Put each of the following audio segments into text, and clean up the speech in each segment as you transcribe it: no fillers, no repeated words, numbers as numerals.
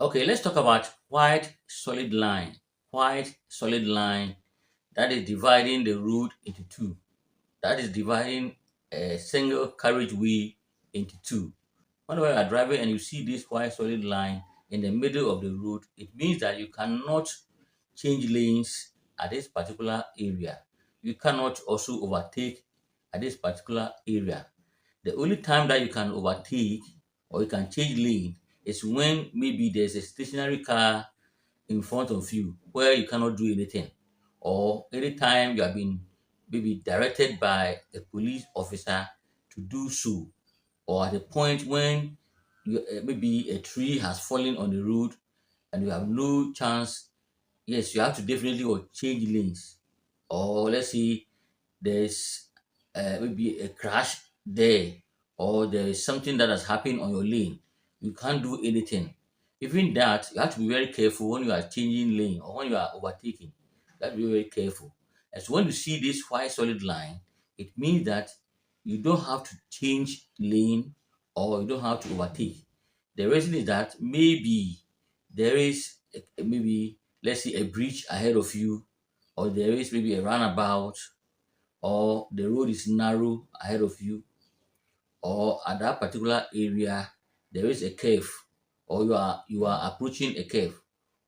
Okay, let's talk about white solid line. White solid line that is dividing the road into two. That is dividing a single carriageway into two. Whenever you are driving and you see this white solid line in the middle of the road, it means that you cannot change lanes at this particular area. You cannot also overtake at this particular area. The only time that you can overtake or you can change lane is when maybe there's a stationary car in front of you where you cannot do anything, or anytime you have been maybe directed by a police officer to do so, or at a point when maybe a tree has fallen on the road and you have no chance. Yes, you have to definitely or change lanes, or let's say there's maybe a crash there, or there is something that has happened on your lane. You can't do anything. Even that, you have to be very careful when you are changing lane or when you are overtaking. You have to be very careful. And so when you see this white solid line, it means that you don't have to change lane or you don't have to overtake. The reason is that maybe there is maybe, let's say, a bridge ahead of you, or there is maybe a roundabout, or the road is narrow ahead of you, or at that particular area there is a curve, or you are approaching a curve,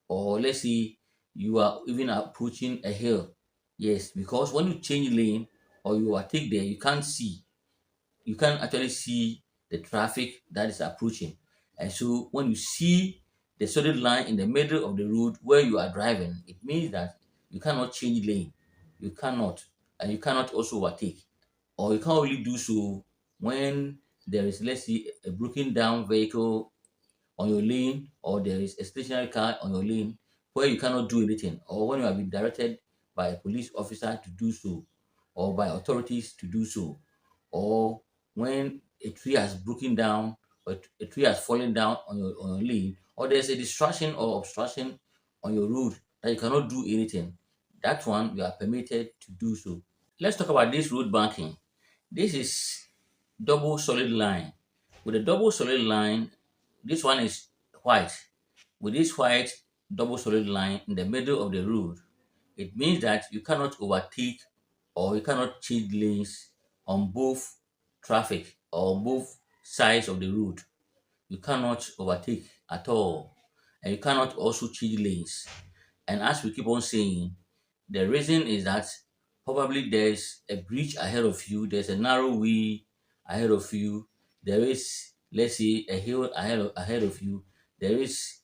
or let's say you are even approaching a hill. Yes, because when you change lane or you overtake there, you can't actually see the traffic that is approaching. And so when you see the solid line in the middle of the road where you are driving, it means that you cannot change lane. You cannot, and you cannot also overtake. Or you can only do so when there is, let's say, a broken down vehicle on your lane, or there is a stationary car on your lane where you cannot do anything, or when you have been directed by a police officer to do so, or by authorities to do so, or when a tree has broken down, or a tree has fallen down on your lane, or there's a distraction or obstruction on your road that you cannot do anything. That one you are permitted to do so. Let's talk about this road banking. This is double solid line. With a double solid line, this one is white. With this white double solid line in the middle of the road, it means that you cannot overtake or you cannot change lanes on both traffic or on both sides of the road. You cannot overtake at all, and you cannot also change lanes. And as we keep on saying, the reason is that probably there's a bridge ahead of you, there's a narrow way ahead of you, there is, let's say, a hill ahead of you, there is